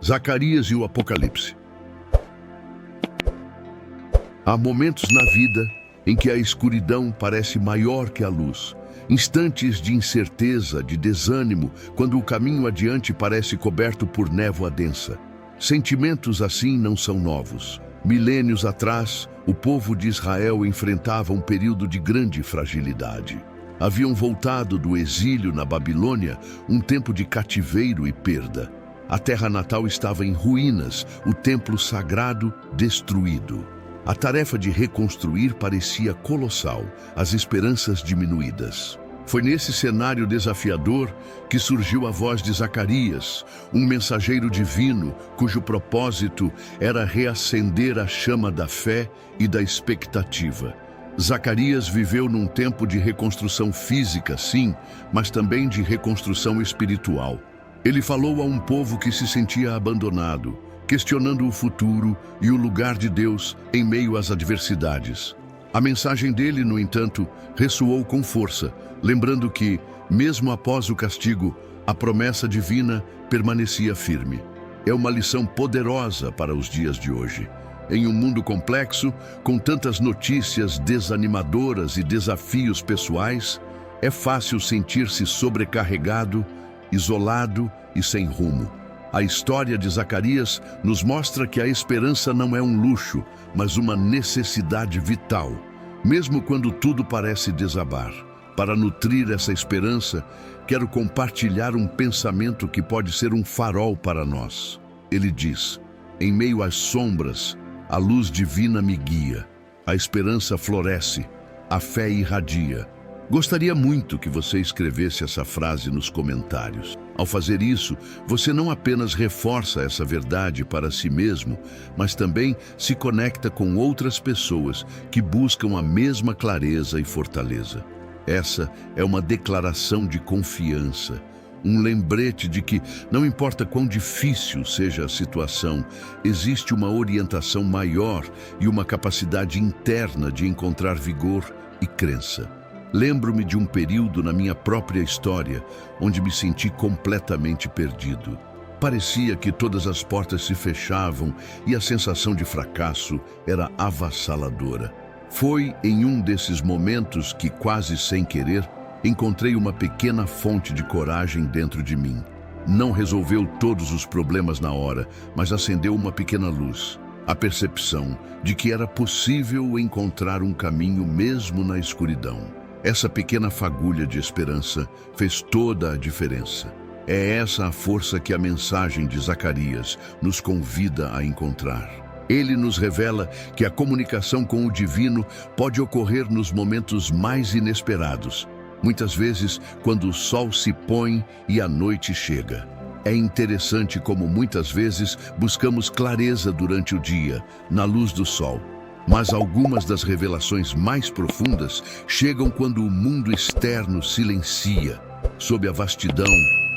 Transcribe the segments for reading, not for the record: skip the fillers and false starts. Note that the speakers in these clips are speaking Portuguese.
Zacarias e o Apocalipse. Há momentos na vida em que a escuridão parece maior que a luz. Instantes de incerteza, de desânimo, quando o caminho adiante parece coberto por névoa densa. Sentimentos assim não são novos. Milênios atrás, o povo de Israel enfrentava um período de grande fragilidade. Haviam voltado do exílio na Babilônia, um tempo de cativeiro e perda. A terra natal estava em ruínas, o templo sagrado destruído. A tarefa de reconstruir parecia colossal, as esperanças diminuídas. Foi nesse cenário desafiador que surgiu a voz de Zacarias, um mensageiro divino cujo propósito era reacender a chama da fé e da expectativa. Zacarias viveu num tempo de reconstrução física, sim, mas também de reconstrução espiritual. Ele falou a um povo que se sentia abandonado, questionando o futuro e o lugar de Deus em meio às adversidades. A mensagem dele, no entanto, ressoou com força, lembrando que, mesmo após o castigo, a promessa divina permanecia firme. É uma lição poderosa para os dias de hoje. Em um mundo complexo, com tantas notícias desanimadoras e desafios pessoais, é fácil sentir-se sobrecarregado, isolado e sem rumo. A história de Zacarias nos mostra que a esperança não é um luxo, mas uma necessidade vital, mesmo quando tudo parece desabar. Para nutrir essa esperança, quero compartilhar um pensamento que pode ser um farol para nós. Ele diz: em meio às sombras, a luz divina me guia, a esperança floresce, a fé irradia. Gostaria muito que você escrevesse essa frase nos comentários. Ao fazer isso, você não apenas reforça essa verdade para si mesmo, mas também se conecta com outras pessoas que buscam a mesma clareza e fortaleza. Essa é uma declaração de confiança, um lembrete de que, não importa quão difícil seja a situação, existe uma orientação maior e uma capacidade interna de encontrar vigor e crença. Lembro-me de um período na minha própria história onde me senti completamente perdido. Parecia que todas as portas se fechavam e a sensação de fracasso era avassaladora. Foi em um desses momentos que, quase sem querer, encontrei uma pequena fonte de coragem dentro de mim. Não resolveu todos os problemas na hora, mas acendeu uma pequena luz. A percepção de que era possível encontrar um caminho mesmo na escuridão. Essa pequena fagulha de esperança fez toda a diferença. É essa a força que a mensagem de Zacarias nos convida a encontrar. Ele nos revela que a comunicação com o divino pode ocorrer nos momentos mais inesperados, muitas vezes quando o sol se põe e a noite chega. É interessante como muitas vezes buscamos clareza durante o dia, na luz do sol. Mas algumas das revelações mais profundas chegam quando o mundo externo silencia, sob a vastidão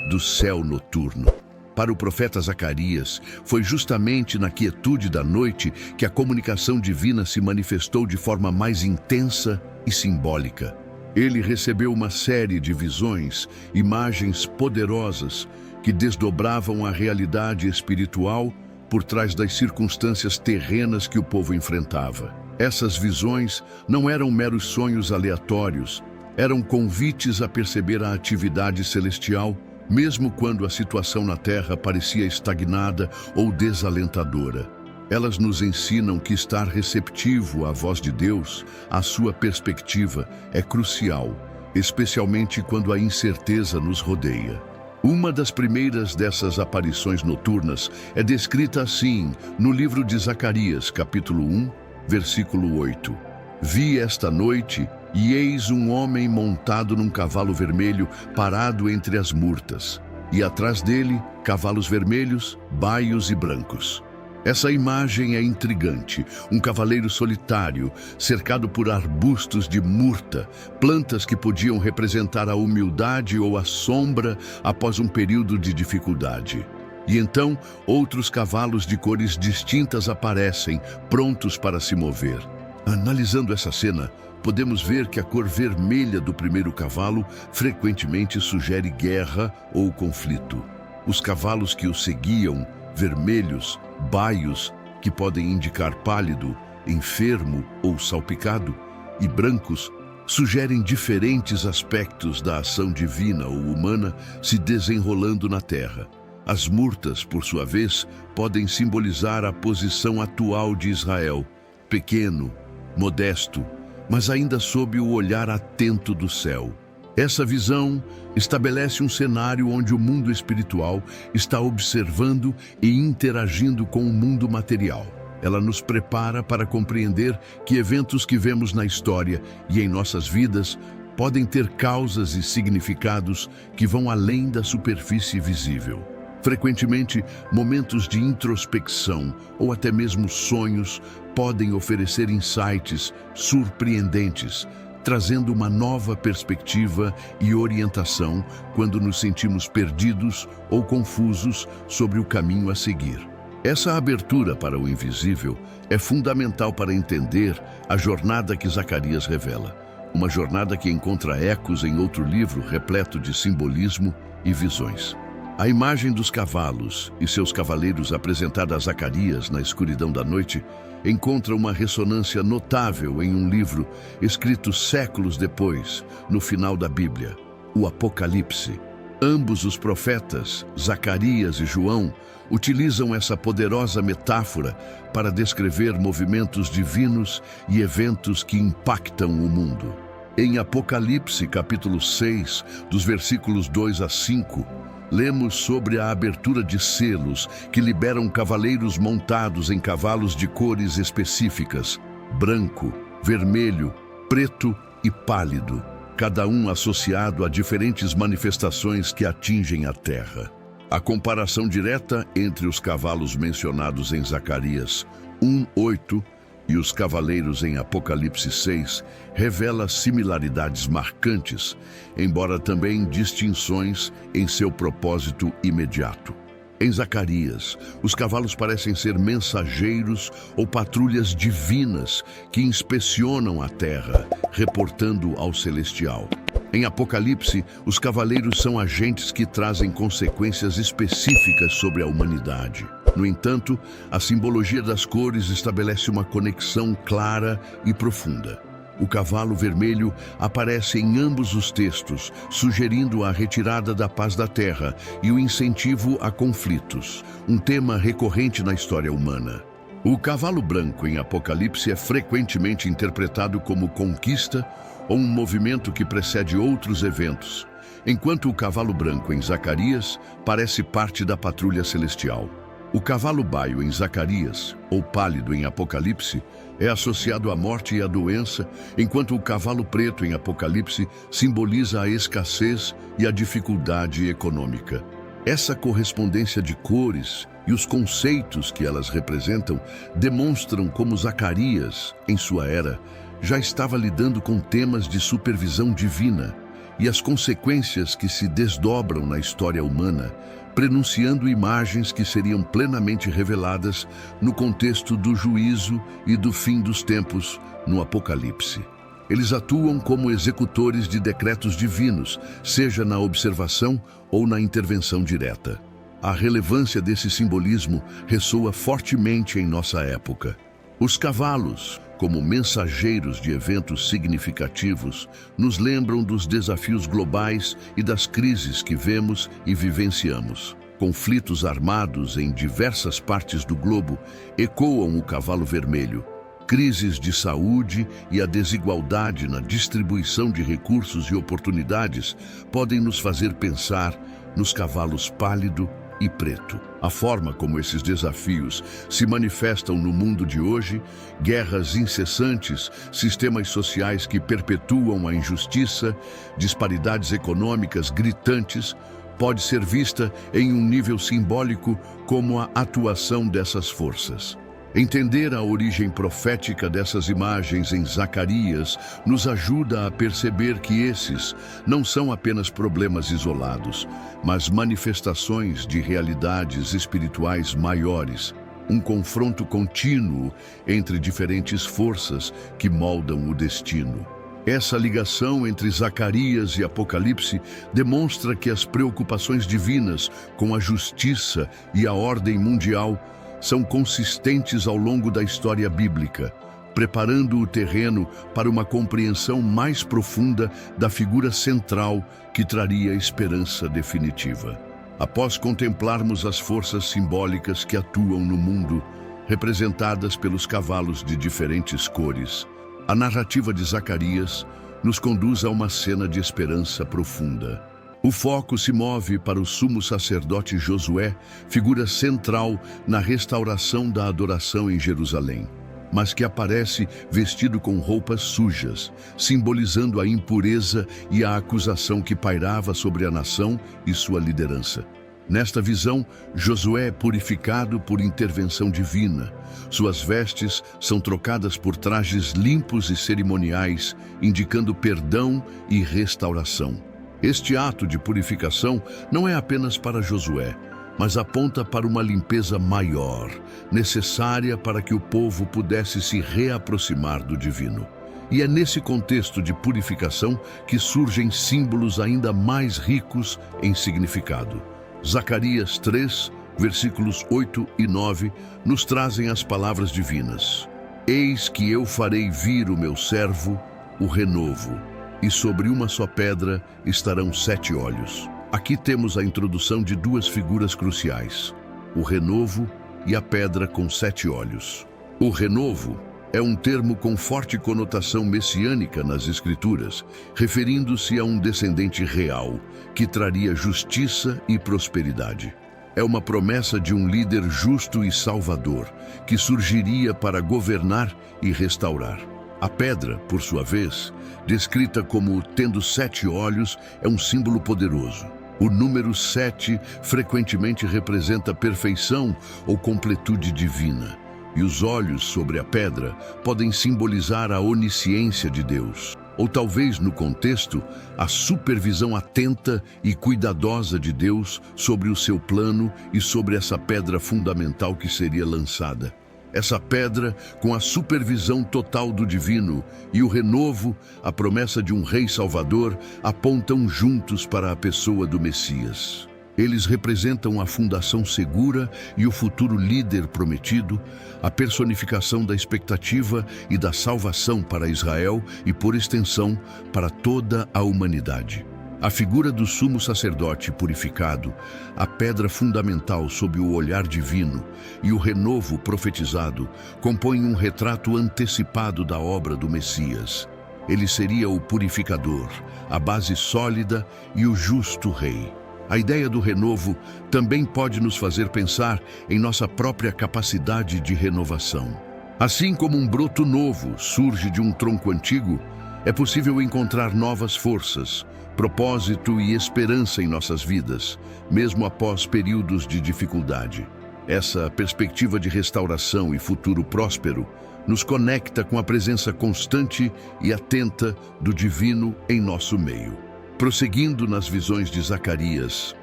do céu noturno. Para o profeta Zacarias, foi justamente na quietude da noite que a comunicação divina se manifestou de forma mais intensa e simbólica. Ele recebeu uma série de visões, imagens poderosas que desdobravam a realidade espiritual por trás das circunstâncias terrenas que o povo enfrentava. Essas visões não eram meros sonhos aleatórios, eram convites a perceber a atividade celestial, mesmo quando a situação na Terra parecia estagnada ou desalentadora. Elas nos ensinam que estar receptivo à voz de Deus, à sua perspectiva, é crucial, especialmente quando a incerteza nos rodeia. Uma das primeiras dessas aparições noturnas é descrita assim no livro de Zacarias, capítulo 1, versículo 8. Vi esta noite, e eis um homem montado num cavalo vermelho parado entre as murtas, e atrás dele cavalos vermelhos, baios e brancos. Essa imagem é intrigante, um cavaleiro solitário, cercado por arbustos de murta, plantas que podiam representar a humildade ou a sombra após um período de dificuldade. E então, outros cavalos de cores distintas aparecem, prontos para se mover. Analisando essa cena, podemos ver que a cor vermelha do primeiro cavalo frequentemente sugere guerra ou conflito. Os cavalos que o seguiam vermelhos, baios, que podem indicar pálido, enfermo ou salpicado, e brancos, sugerem diferentes aspectos da ação divina ou humana se desenrolando na terra. As murtas, por sua vez, podem simbolizar a posição atual de Israel, pequeno, modesto, mas ainda sob o olhar atento do céu. Essa visão estabelece um cenário onde o mundo espiritual está observando e interagindo com o mundo material. Ela nos prepara para compreender que eventos que vemos na história e em nossas vidas podem ter causas e significados que vão além da superfície visível. Frequentemente, momentos de introspecção ou até mesmo sonhos podem oferecer insights surpreendentes, trazendo uma nova perspectiva e orientação quando nos sentimos perdidos ou confusos sobre o caminho a seguir. Essa abertura para o invisível é fundamental para entender a jornada que Zacarias revela, uma jornada que encontra ecos em outro livro repleto de simbolismo e visões. A imagem dos cavalos e seus cavaleiros apresentada a Zacarias na escuridão da noite encontra uma ressonância notável em um livro escrito séculos depois, no final da Bíblia, o Apocalipse. Ambos os profetas, Zacarias e João, utilizam essa poderosa metáfora para descrever movimentos divinos e eventos que impactam o mundo. Em Apocalipse, capítulo 6, dos versículos 2 a 5, lemos sobre a abertura de selos que liberam cavaleiros montados em cavalos de cores específicas, branco, vermelho, preto e pálido, cada um associado a diferentes manifestações que atingem a terra. A comparação direta entre os cavalos mencionados em Zacarias 1:8 e os cavaleiros em Apocalipse 6 revela similaridades marcantes, embora também distinções em seu propósito imediato. Em Zacarias, os cavalos parecem ser mensageiros ou patrulhas divinas que inspecionam a terra, reportando ao celestial. Em Apocalipse, os cavaleiros são agentes que trazem consequências específicas sobre a humanidade. No entanto, a simbologia das cores estabelece uma conexão clara e profunda. O cavalo vermelho aparece em ambos os textos, sugerindo a retirada da paz da terra e o incentivo a conflitos, um tema recorrente na história humana. O cavalo branco em Apocalipse é frequentemente interpretado como conquista ou um movimento que precede outros eventos, enquanto o cavalo branco em Zacarias parece parte da patrulha celestial. O cavalo baio em Zacarias, ou pálido em Apocalipse, é associado à morte e à doença, enquanto o cavalo preto em Apocalipse simboliza a escassez e a dificuldade econômica. Essa correspondência de cores e os conceitos que elas representam demonstram como Zacarias, em sua era, já estava lidando com temas de supervisão divina e as consequências que se desdobram na história humana, prenunciando imagens que seriam plenamente reveladas no contexto do juízo e do fim dos tempos no Apocalipse. Eles atuam como executores de decretos divinos, seja na observação ou na intervenção direta. A relevância desse simbolismo ressoa fortemente em nossa época. Os cavalos, como mensageiros de eventos significativos, nos lembram dos desafios globais e das crises que vemos e vivenciamos. Conflitos armados em diversas partes do globo ecoam o cavalo vermelho. Crises de saúde e a desigualdade na distribuição de recursos e oportunidades podem nos fazer pensar nos cavalos pálido e preto. A forma como esses desafios se manifestam no mundo de hoje, guerras incessantes, sistemas sociais que perpetuam a injustiça, disparidades econômicas gritantes, pode ser vista em um nível simbólico como a atuação dessas forças. Entender a origem profética dessas imagens em Zacarias nos ajuda a perceber que esses não são apenas problemas isolados, mas manifestações de realidades espirituais maiores, um confronto contínuo entre diferentes forças que moldam o destino. Essa ligação entre Zacarias e Apocalipse demonstra que as preocupações divinas com a justiça e a ordem mundial são consistentes ao longo da história bíblica, preparando o terreno para uma compreensão mais profunda da figura central que traria a esperança definitiva. Após contemplarmos as forças simbólicas que atuam no mundo, representadas pelos cavalos de diferentes cores, a narrativa de Zacarias nos conduz a uma cena de esperança profunda. O foco se move para o sumo sacerdote Josué, figura central na restauração da adoração em Jerusalém, mas que aparece vestido com roupas sujas, simbolizando a impureza e a acusação que pairava sobre a nação e sua liderança. Nesta visão, Josué é purificado por intervenção divina. Suas vestes são trocadas por trajes limpos e cerimoniais, indicando perdão e restauração. Este ato de purificação não é apenas para Josué, mas aponta para uma limpeza maior, necessária para que o povo pudesse se reaproximar do divino. E é nesse contexto de purificação que surgem símbolos ainda mais ricos em significado. Zacarias 3, versículos 8 e 9, nos trazem as palavras divinas. Eis que eu farei vir o meu servo, o renovo, e sobre uma só pedra estarão 7 olhos. Aqui temos a introdução de duas figuras cruciais, o renovo e a pedra com 7 olhos. O renovo é um termo com forte conotação messiânica nas Escrituras, referindo-se a um descendente real, que traria justiça e prosperidade. É uma promessa de um líder justo e salvador, que surgiria para governar e restaurar. A pedra, por sua vez, descrita como tendo 7 olhos, é um símbolo poderoso. O número 7 frequentemente representa perfeição ou completude divina. E os olhos sobre a pedra podem simbolizar a onisciência de Deus, ou talvez, no contexto, a supervisão atenta e cuidadosa de Deus sobre o seu plano e sobre essa pedra fundamental que seria lançada. Essa pedra, com a supervisão total do divino e o renovo, a promessa de um rei salvador, apontam juntos para a pessoa do Messias. Eles representam a fundação segura e o futuro líder prometido, a personificação da expectativa e da salvação para Israel e, por extensão, para toda a humanidade. A figura do sumo sacerdote purificado, a pedra fundamental sob o olhar divino e o renovo profetizado compõem um retrato antecipado da obra do Messias. Ele seria o purificador, a base sólida e o justo rei. A ideia do renovo também pode nos fazer pensar em nossa própria capacidade de renovação. Assim como um broto novo surge de um tronco antigo, é possível encontrar novas forças, propósito e esperança em nossas vidas, mesmo após períodos de dificuldade. Essa perspectiva de restauração e futuro próspero nos conecta com a presença constante e atenta do divino em nosso meio. Prosseguindo nas visões de Zacarias,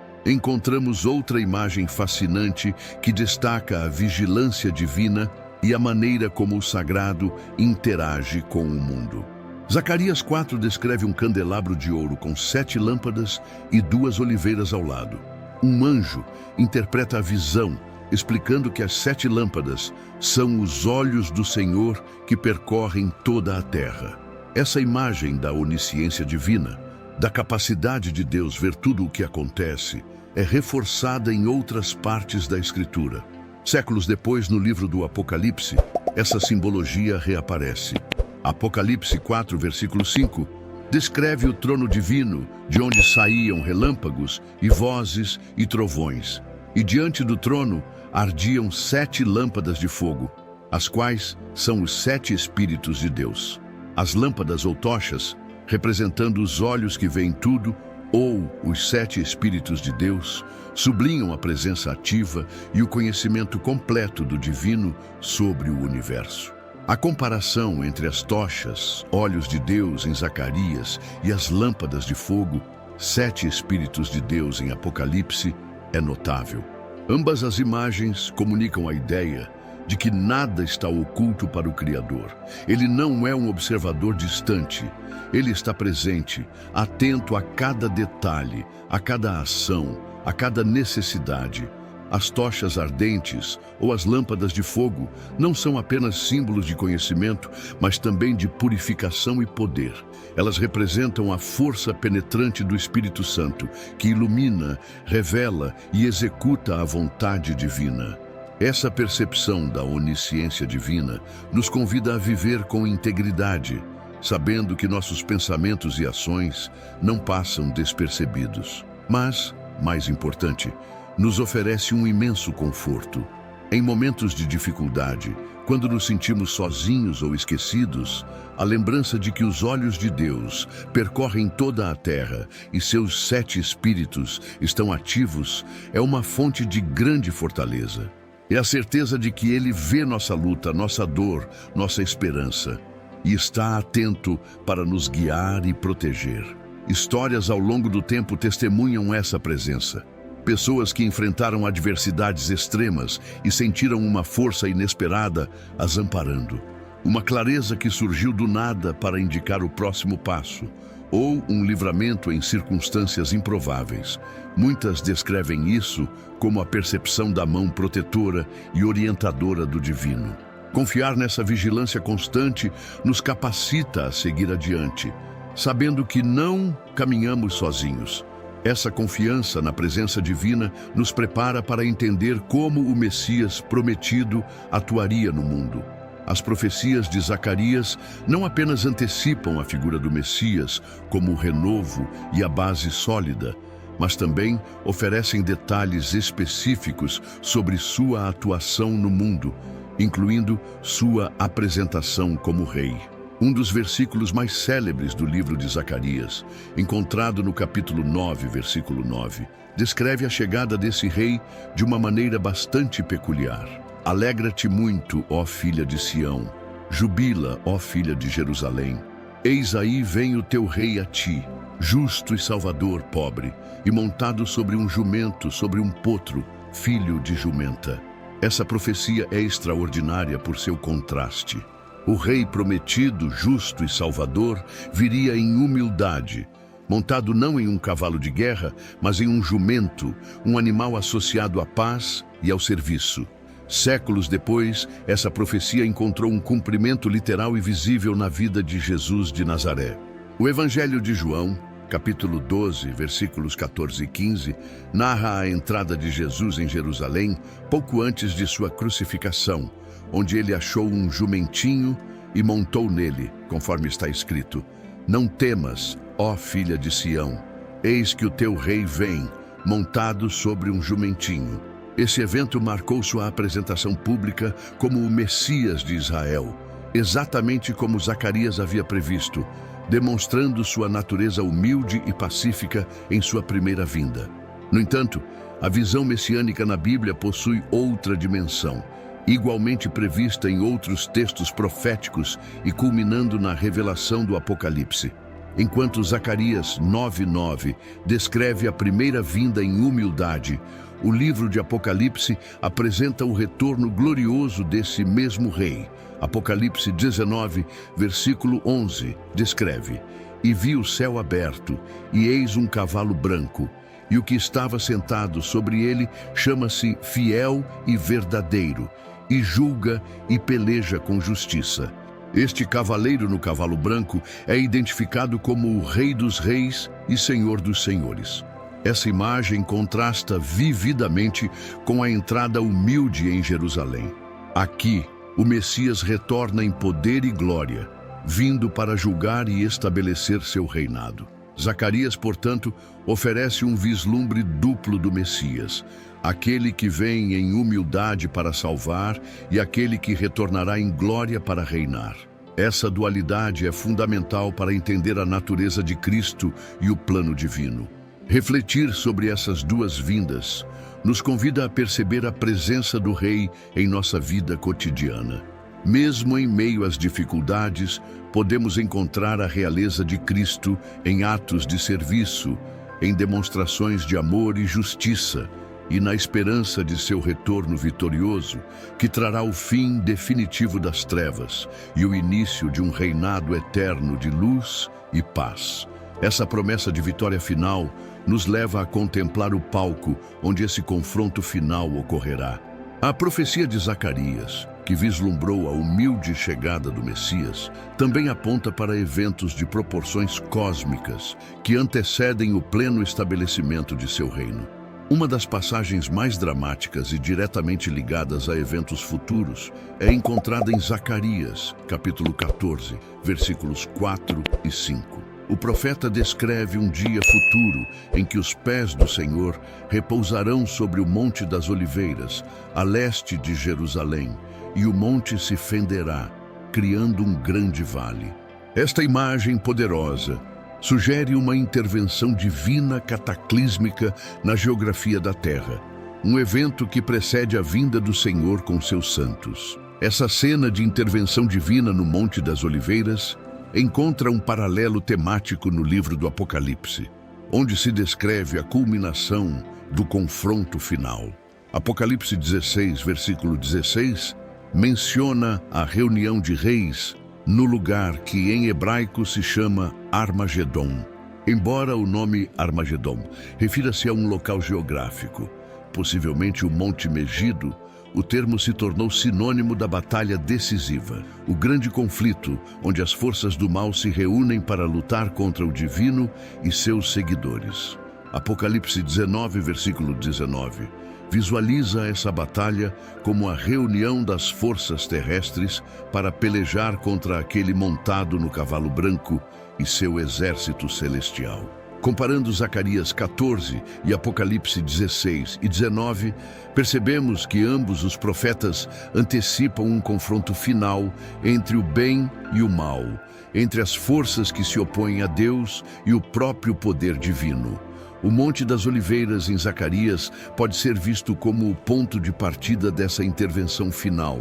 encontramos outra imagem fascinante que destaca a vigilância divina e a maneira como o sagrado interage com o mundo. Zacarias 4 descreve um candelabro de ouro com 7 lâmpadas e 2 oliveiras ao lado. Um anjo interpreta a visão, explicando que as 7 lâmpadas são os olhos do Senhor que percorrem toda a terra. Essa imagem da onisciência divina, da capacidade de Deus ver tudo o que acontece, é reforçada em outras partes da Escritura. Séculos depois, no livro do Apocalipse, essa simbologia reaparece. Apocalipse 4, versículo 5, descreve o trono divino, de onde saíam relâmpagos e vozes e trovões. E diante do trono ardiam 7 lâmpadas de fogo, as quais são os 7 Espíritos de Deus. As lâmpadas ou tochas, representando os olhos que veem tudo, ou os 7 Espíritos de Deus, sublinham a presença ativa e o conhecimento completo do divino sobre o universo. A comparação entre as tochas, olhos de Deus em Zacarias, e as lâmpadas de fogo, 7 Espíritos de Deus em Apocalipse, é notável. Ambas as imagens comunicam a ideia de que nada está oculto para o Criador. Ele não é um observador distante. Ele está presente, atento a cada detalhe, a cada ação, a cada necessidade. As tochas ardentes ou as lâmpadas de fogo não são apenas símbolos de conhecimento, mas também de purificação e poder. Elas representam a força penetrante do Espírito Santo, que ilumina, revela e executa a vontade divina. Essa percepção da onisciência divina nos convida a viver com integridade, sabendo que nossos pensamentos e ações não passam despercebidos. Mas, mais importante, nos oferece um imenso conforto. Em momentos de dificuldade, quando nos sentimos sozinhos ou esquecidos, a lembrança de que os olhos de Deus percorrem toda a terra e seus 7 espíritos estão ativos é uma fonte de grande fortaleza. É a certeza de que Ele vê nossa luta, nossa dor, nossa esperança e está atento para nos guiar e proteger. Histórias ao longo do tempo testemunham essa presença. Pessoas que enfrentaram adversidades extremas e sentiram uma força inesperada as amparando. Uma clareza que surgiu do nada para indicar o próximo passo, ou um livramento em circunstâncias improváveis. Muitas descrevem isso como a percepção da mão protetora e orientadora do divino. Confiar nessa vigilância constante nos capacita a seguir adiante, sabendo que não caminhamos sozinhos. Essa confiança na presença divina nos prepara para entender como o Messias prometido atuaria no mundo. As profecias de Zacarias não apenas antecipam a figura do Messias como o renovo e a base sólida, mas também oferecem detalhes específicos sobre sua atuação no mundo, incluindo sua apresentação como rei. Um dos versículos mais célebres do livro de Zacarias, encontrado no capítulo 9, versículo 9, descreve a chegada desse rei de uma maneira bastante peculiar. Alegra-te muito, ó filha de Sião, jubila, ó filha de Jerusalém. Eis aí vem o teu rei a ti, justo e salvador, pobre, e montado sobre um jumento, sobre um potro, filho de jumenta. Essa profecia é extraordinária por seu contraste. O rei prometido, justo e salvador, viria em humildade, montado não em um cavalo de guerra, mas em um jumento, um animal associado à paz e ao serviço. Séculos depois, essa profecia encontrou um cumprimento literal e visível na vida de Jesus de Nazaré. O Evangelho de João, capítulo 12, versículos 14 e 15, narra a entrada de Jesus em Jerusalém pouco antes de sua crucificação, onde ele achou um jumentinho e montou nele, conforme está escrito: Não temas, ó filha de Sião, eis que o teu rei vem, montado sobre um jumentinho. Esse evento marcou sua apresentação pública como o Messias de Israel, exatamente como Zacarias havia previsto, demonstrando sua natureza humilde e pacífica em sua primeira vinda. No entanto, a visão messiânica na Bíblia possui outra dimensão, igualmente prevista em outros textos proféticos e culminando na revelação do Apocalipse. Enquanto Zacarias 9:9 descreve a primeira vinda em humildade, o livro de Apocalipse apresenta o retorno glorioso desse mesmo rei. Apocalipse 19, versículo 11, descreve: E vi o céu aberto, e eis um cavalo branco, e o que estava sentado sobre ele chama-se Fiel e Verdadeiro, e julga e peleja com justiça. Este cavaleiro no cavalo branco é identificado como o Rei dos Reis e Senhor dos Senhores. Essa imagem contrasta vividamente com a entrada humilde em Jerusalém. Aqui, o Messias retorna em poder e glória, vindo para julgar e estabelecer seu reinado. Zacarias, portanto, oferece um vislumbre duplo do Messias, aquele que vem em humildade para salvar e aquele que retornará em glória para reinar. Essa dualidade é fundamental para entender a natureza de Cristo e o plano divino. Refletir sobre essas duas vindas nos convida a perceber a presença do Rei em nossa vida cotidiana. Mesmo em meio às dificuldades, podemos encontrar a realeza de Cristo em atos de serviço, em demonstrações de amor e justiça, e na esperança de seu retorno vitorioso, que trará o fim definitivo das trevas e o início de um reinado eterno de luz e paz. Essa promessa de vitória final nos leva a contemplar o palco onde esse confronto final ocorrerá. A profecia de Zacarias, que vislumbrou a humilde chegada do Messias, também aponta para eventos de proporções cósmicas que antecedem o pleno estabelecimento de seu reino. Uma das passagens mais dramáticas e diretamente ligadas a eventos futuros é encontrada em Zacarias, capítulo 14, versículos 4 e 5. O profeta descreve um dia futuro em que os pés do Senhor repousarão sobre o Monte das Oliveiras, a leste de Jerusalém, e o monte se fenderá, criando um grande vale. Esta imagem poderosa sugere uma intervenção divina cataclísmica na geografia da Terra, um evento que precede a vinda do Senhor com seus santos. Essa cena de intervenção divina no Monte das Oliveiras encontra um paralelo temático no livro do Apocalipse, onde se descreve a culminação do confronto final. Apocalipse 16, versículo 16, menciona a reunião de reis no lugar que em hebraico se chama Armagedon. Embora o nome Armagedon refira-se a um local geográfico, possivelmente o Monte Megido, o termo se tornou sinônimo da batalha decisiva, o grande conflito onde as forças do mal se reúnem para lutar contra o divino e seus seguidores. Apocalipse 19, versículo 19, visualiza essa batalha como a reunião das forças terrestres para pelejar contra aquele montado no cavalo branco e seu exército celestial. Comparando Zacarias 14 e Apocalipse 16 e 19, percebemos que ambos os profetas antecipam um confronto final entre o bem e o mal, entre as forças que se opõem a Deus e o próprio poder divino. O Monte das Oliveiras em Zacarias pode ser visto como o ponto de partida dessa intervenção final,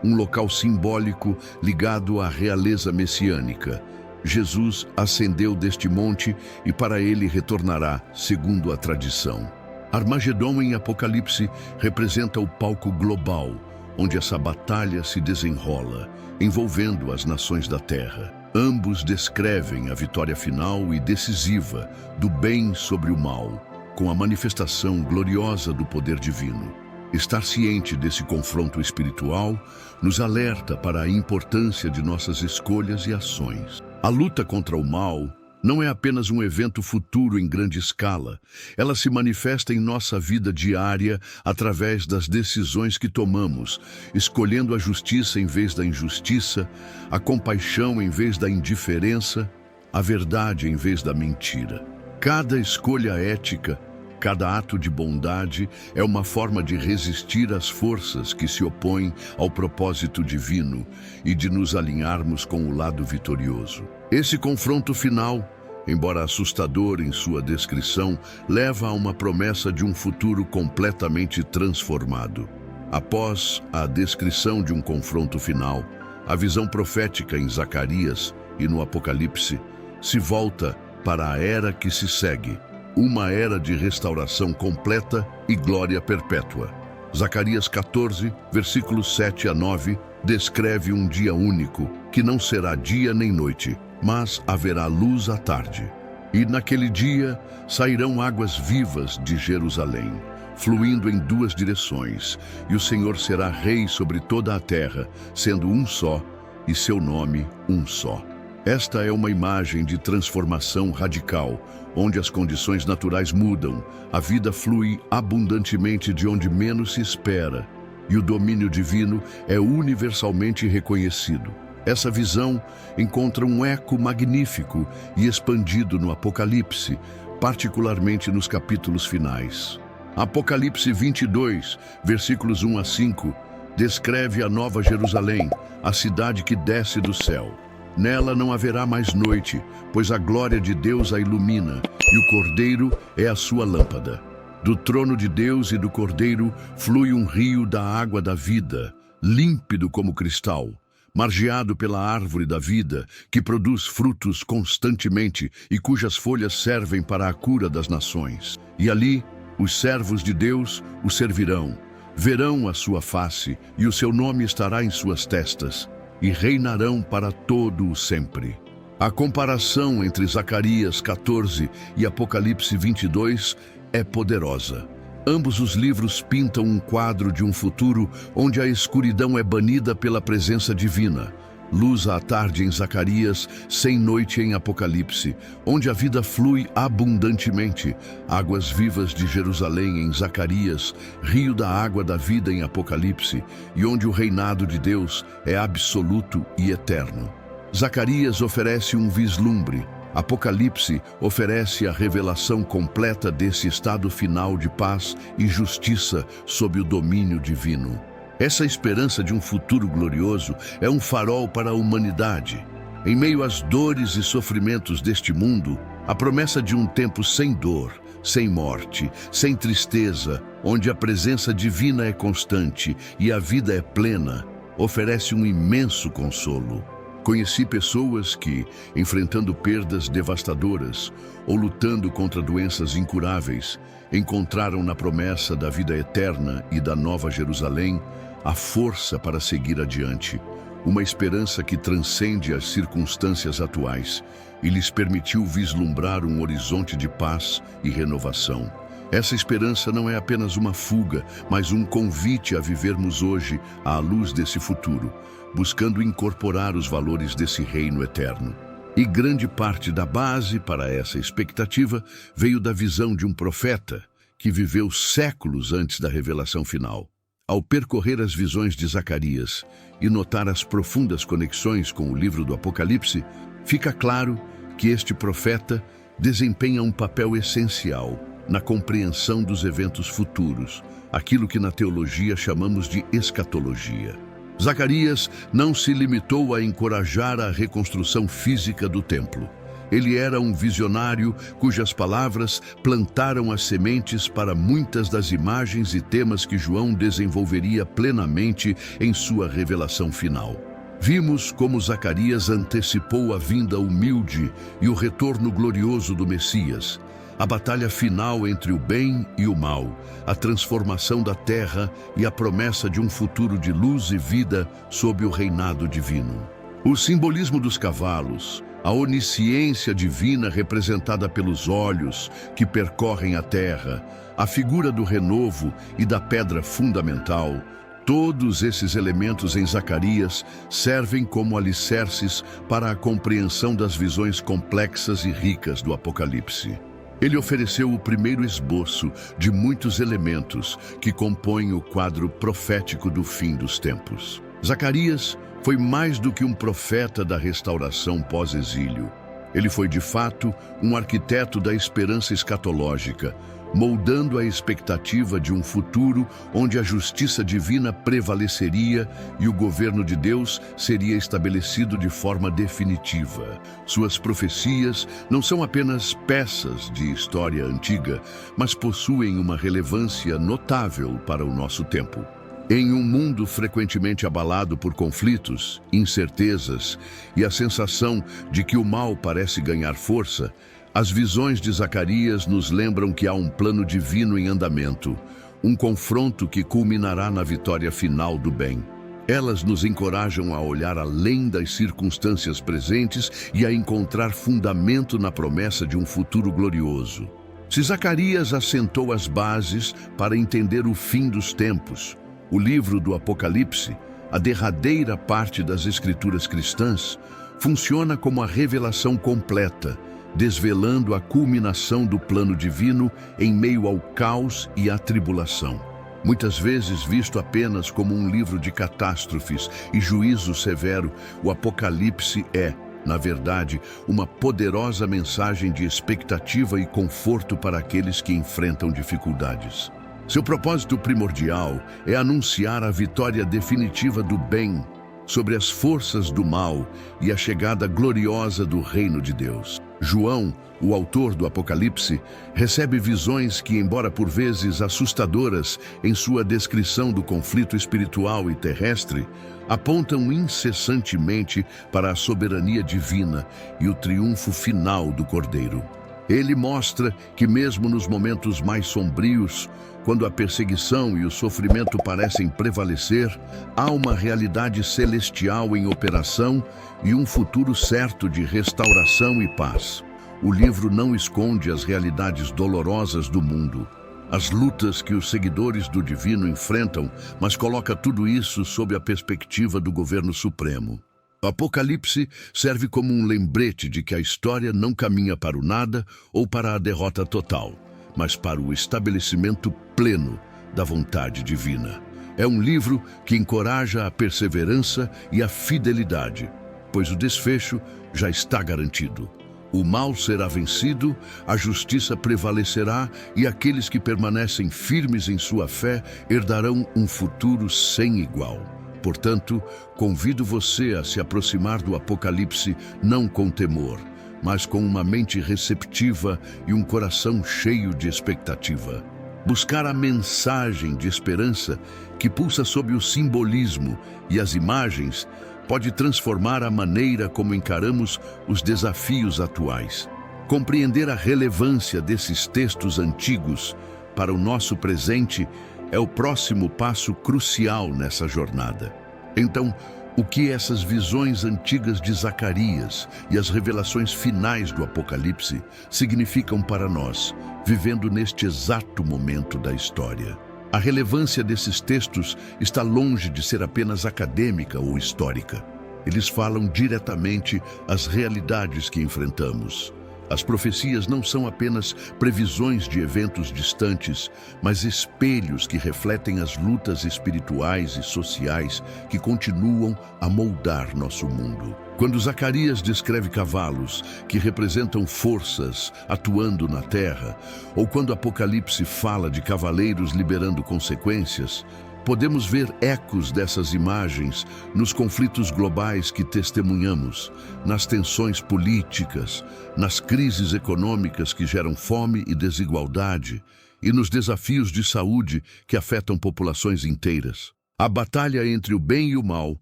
um local simbólico ligado à realeza messiânica. Jesus ascendeu deste monte e para ele retornará, segundo a tradição. Armagedon em Apocalipse representa o palco global, onde essa batalha se desenrola, envolvendo as nações da terra. Ambos descrevem a vitória final e decisiva do bem sobre o mal, com a manifestação gloriosa do poder divino. Estar ciente desse confronto espiritual nos alerta para a importância de nossas escolhas e ações. A luta contra o mal não é apenas um evento futuro em grande escala. Ela se manifesta em nossa vida diária através das decisões que tomamos, escolhendo a justiça em vez da injustiça, a compaixão em vez da indiferença, a verdade em vez da mentira. Cada escolha ética, cada ato de bondade é uma forma de resistir às forças que se opõem ao propósito divino e de nos alinharmos com o lado vitorioso. Esse confronto final, embora assustador em sua descrição, leva a uma promessa de um futuro completamente transformado. Após a descrição de um confronto final, a visão profética em Zacarias e no Apocalipse se volta para a era que se segue, uma era de restauração completa e glória perpétua. Zacarias 14, versículos 7 a 9, descreve um dia único, que não será dia nem noite, mas haverá luz à tarde. E naquele dia sairão águas vivas de Jerusalém, fluindo em duas direções, e o Senhor será rei sobre toda a terra, sendo um só, e seu nome um só. Esta é uma imagem de transformação radical, onde as condições naturais mudam, a vida flui abundantemente de onde menos se espera, e o domínio divino é universalmente reconhecido. Essa visão encontra um eco magnífico e expandido no Apocalipse, particularmente nos capítulos finais. Apocalipse 22, versículos 1 a 5, descreve a Nova Jerusalém, a cidade que desce do céu. Nela não haverá mais noite, pois a glória de Deus a ilumina, e o Cordeiro é a sua lâmpada. Do trono de Deus e do Cordeiro flui um rio da água da vida, límpido como cristal, margeado pela árvore da vida, que produz frutos constantemente e cujas folhas servem para a cura das nações. E ali, Os servos de Deus o servirão, verão a sua face, e o seu nome estará em suas testas, e reinarão para todo o sempre. A comparação entre Zacarias 14 e Apocalipse 22 é poderosa. Ambos os livros pintam um quadro de um futuro onde a escuridão é banida pela presença divina. Luz à tarde em Zacarias, sem noite em Apocalipse, onde a vida flui abundantemente. Águas vivas de Jerusalém em Zacarias, rio da água da vida em Apocalipse, e onde o reinado de Deus é absoluto e eterno. Zacarias oferece um vislumbre. Apocalipse oferece a revelação completa desse estado final de paz e justiça sob o domínio divino. Essa esperança de um futuro glorioso é um farol para a humanidade. Em meio às dores e sofrimentos deste mundo, a promessa de um tempo sem dor, sem morte, sem tristeza, onde a presença divina é constante e a vida é plena, oferece um imenso consolo. Conheci pessoas que, enfrentando perdas devastadoras ou lutando contra doenças incuráveis, encontraram na promessa da vida eterna e da Nova Jerusalém a força para seguir adiante, uma esperança que transcende as circunstâncias atuais e lhes permitiu vislumbrar um horizonte de paz e renovação. Essa esperança não é apenas uma fuga, mas um convite a vivermos hoje à luz desse futuro, buscando incorporar os valores desse reino eterno. E grande parte da base para essa expectativa veio da visão de um profeta que viveu séculos antes da revelação final. Ao percorrer as visões de Zacarias e notar as profundas conexões com o livro do Apocalipse, fica claro que este profeta desempenha um papel essencial na compreensão dos eventos futuros, aquilo que na teologia chamamos de escatologia. Zacarias não se limitou a encorajar a reconstrução física do templo. Ele era um visionário cujas palavras plantaram as sementes para muitas das imagens e temas que João desenvolveria plenamente em sua revelação final. Vimos como Zacarias antecipou a vinda humilde e o retorno glorioso do Messias, a batalha final entre o bem e o mal, a transformação da terra e a promessa de um futuro de luz e vida sob o reinado divino. O simbolismo dos cavalos, a onisciência divina representada pelos olhos que percorrem a terra, a figura do renovo e da pedra fundamental, todos esses elementos em Zacarias servem como alicerces para a compreensão das visões complexas e ricas do Apocalipse. Ele ofereceu o primeiro esboço de muitos elementos que compõem o quadro profético do fim dos tempos. Zacarias foi mais do que um profeta da restauração pós-exílio. Ele foi, de fato, um arquiteto da esperança escatológica, moldando a expectativa de um futuro onde a justiça divina prevaleceria e o governo de Deus seria estabelecido de forma definitiva. Suas profecias não são apenas peças de história antiga, mas possuem uma relevância notável para o nosso tempo. Em um mundo frequentemente abalado por conflitos, incertezas e a sensação de que o mal parece ganhar força, as visões de Zacarias nos lembram que há um plano divino em andamento, um confronto que culminará na vitória final do bem. Elas nos encorajam a olhar além das circunstâncias presentes e a encontrar fundamento na promessa de um futuro glorioso. Se Zacarias assentou as bases para entender o fim dos tempos, o livro do Apocalipse, a derradeira parte das Escrituras cristãs, funciona como a revelação completa, desvelando a culminação do plano divino em meio ao caos e à tribulação. Muitas vezes visto apenas como um livro de catástrofes e juízo severo, o Apocalipse é, na verdade, uma poderosa mensagem de expectativa e conforto para aqueles que enfrentam dificuldades. Seu propósito primordial é anunciar a vitória definitiva do bem sobre as forças do mal e a chegada gloriosa do reino de Deus. João, o autor do Apocalipse, recebe visões que, embora por vezes assustadoras em sua descrição do conflito espiritual e terrestre, apontam incessantemente para a soberania divina e o triunfo final do Cordeiro. Ele mostra que mesmo nos momentos mais sombrios, quando a perseguição e o sofrimento parecem prevalecer, há uma realidade celestial em operação e um futuro certo de restauração e paz. O livro não esconde as realidades dolorosas do mundo, as lutas que os seguidores do divino enfrentam, mas coloca tudo isso sob a perspectiva do governo supremo. O Apocalipse serve como um lembrete de que a história não caminha para o nada ou para a derrota total, mas para o estabelecimento pleno da vontade divina. É um livro que encoraja a perseverança e a fidelidade, pois o desfecho já está garantido. O mal será vencido, a justiça prevalecerá e aqueles que permanecem firmes em sua fé herdarão um futuro sem igual. Portanto, convido você a se aproximar do Apocalipse não com temor, mas com uma mente receptiva e um coração cheio de expectativa. Buscar a mensagem de esperança que pulsa sob o simbolismo e as imagens pode transformar a maneira como encaramos os desafios atuais. Compreender a relevância desses textos antigos para o nosso presente é o próximo passo crucial nessa jornada. Então, o que essas visões antigas de Zacarias e as revelações finais do Apocalipse significam para nós, vivendo neste exato momento da história? A relevância desses textos está longe de ser apenas acadêmica ou histórica. Eles falam diretamente às realidades que enfrentamos. As profecias não são apenas previsões de eventos distantes, mas espelhos que refletem as lutas espirituais e sociais que continuam a moldar nosso mundo. Quando Zacarias descreve cavalos, que representam forças atuando na terra, ou quando Apocalipse fala de cavaleiros liberando consequências, podemos ver ecos dessas imagens nos conflitos globais que testemunhamos, nas tensões políticas, nas crises econômicas que geram fome e desigualdade e nos desafios de saúde que afetam populações inteiras. A batalha entre o bem e o mal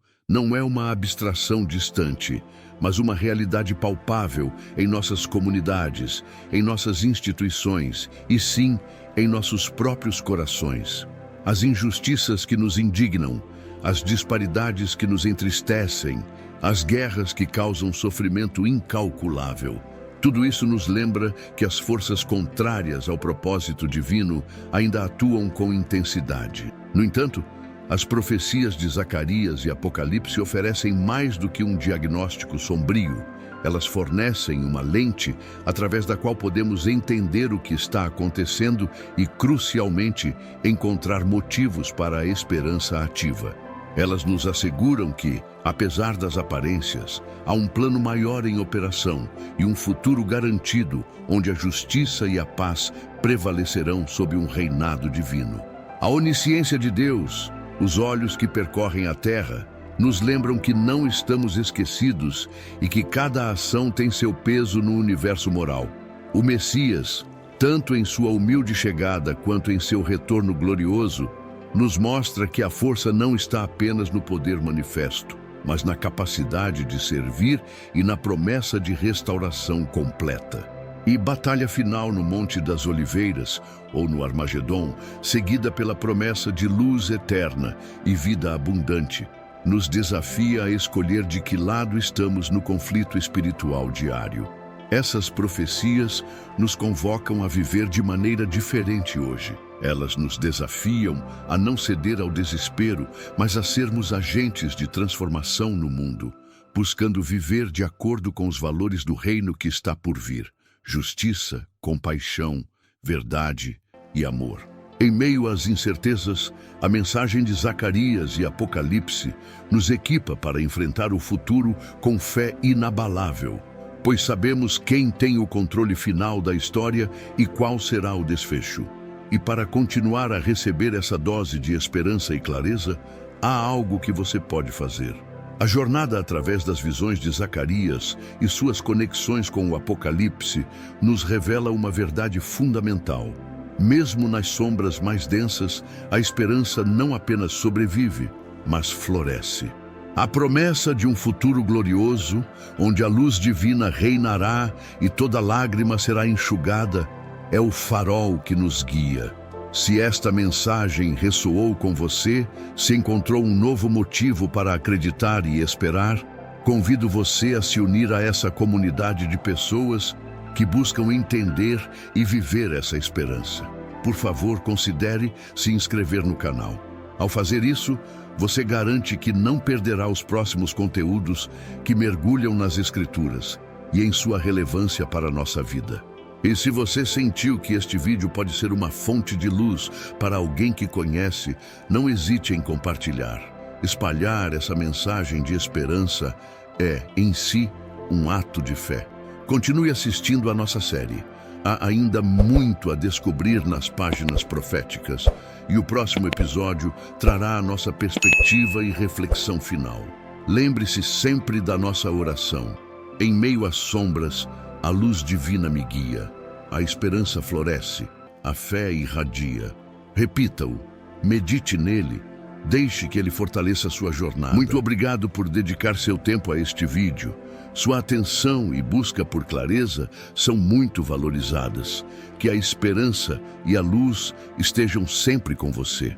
não é uma abstração distante, mas uma realidade palpável em nossas comunidades, em nossas instituições e, sim, em nossos próprios corações. As injustiças que nos indignam, as disparidades que nos entristecem, as guerras que causam sofrimento incalculável. Tudo isso nos lembra que as forças contrárias ao propósito divino ainda atuam com intensidade. No entanto, as profecias de Zacarias e Apocalipse oferecem mais do que um diagnóstico sombrio. Elas fornecem uma lente através da qual podemos entender o que está acontecendo e, crucialmente, encontrar motivos para a esperança ativa. Elas nos asseguram que, apesar das aparências, há um plano maior em operação e um futuro garantido onde a justiça e a paz prevalecerão sob um reinado divino. A onisciência de Deus, os olhos que percorrem a terra, nos lembram que não estamos esquecidos e que cada ação tem seu peso no universo moral. O Messias, tanto em sua humilde chegada quanto em seu retorno glorioso, nos mostra que a força não está apenas no poder manifesto, mas na capacidade de servir e na promessa de restauração completa. E batalha final no Monte das Oliveiras, ou no Armagedon, seguida pela promessa de luz eterna e vida abundante, nos desafia a escolher de que lado estamos no conflito espiritual diário. Essas profecias nos convocam a viver de maneira diferente hoje. Elas nos desafiam a não ceder ao desespero, mas a sermos agentes de transformação no mundo, buscando viver de acordo com os valores do reino que está por vir: justiça, compaixão, verdade e amor. Em meio às incertezas, a mensagem de Zacarias e Apocalipse nos equipa para enfrentar o futuro com fé inabalável, pois sabemos quem tem o controle final da história e qual será o desfecho. E para continuar a receber essa dose de esperança e clareza, há algo que você pode fazer. A jornada através das visões de Zacarias e suas conexões com o Apocalipse nos revela uma verdade fundamental. Mesmo nas sombras mais densas, a esperança não apenas sobrevive, mas floresce. A promessa de um futuro glorioso, onde a luz divina reinará e toda lágrima será enxugada, é o farol que nos guia. Se esta mensagem ressoou com você, se encontrou um novo motivo para acreditar e esperar, convido você a se unir a essa comunidade de pessoas que buscam entender e viver essa esperança. Por favor, considere se inscrever no canal. Ao fazer isso, você garante que não perderá os próximos conteúdos que mergulham nas Escrituras e em sua relevância para a nossa vida. E se você sentiu que este vídeo pode ser uma fonte de luz para alguém que conhece, não hesite em compartilhar. Espalhar essa mensagem de esperança é, em si, um ato de fé. Continue assistindo a nossa série. Há ainda muito a descobrir nas páginas proféticas, e o próximo episódio trará a nossa perspectiva e reflexão final. Lembre-se sempre da nossa oração. Em meio às sombras, a luz divina me guia, a esperança floresce, a fé irradia. Repita-o, medite nele, deixe que ele fortaleça sua jornada. Muito obrigado por dedicar seu tempo a este vídeo. Sua atenção e busca por clareza são muito valorizadas. Que a esperança e a luz estejam sempre com você.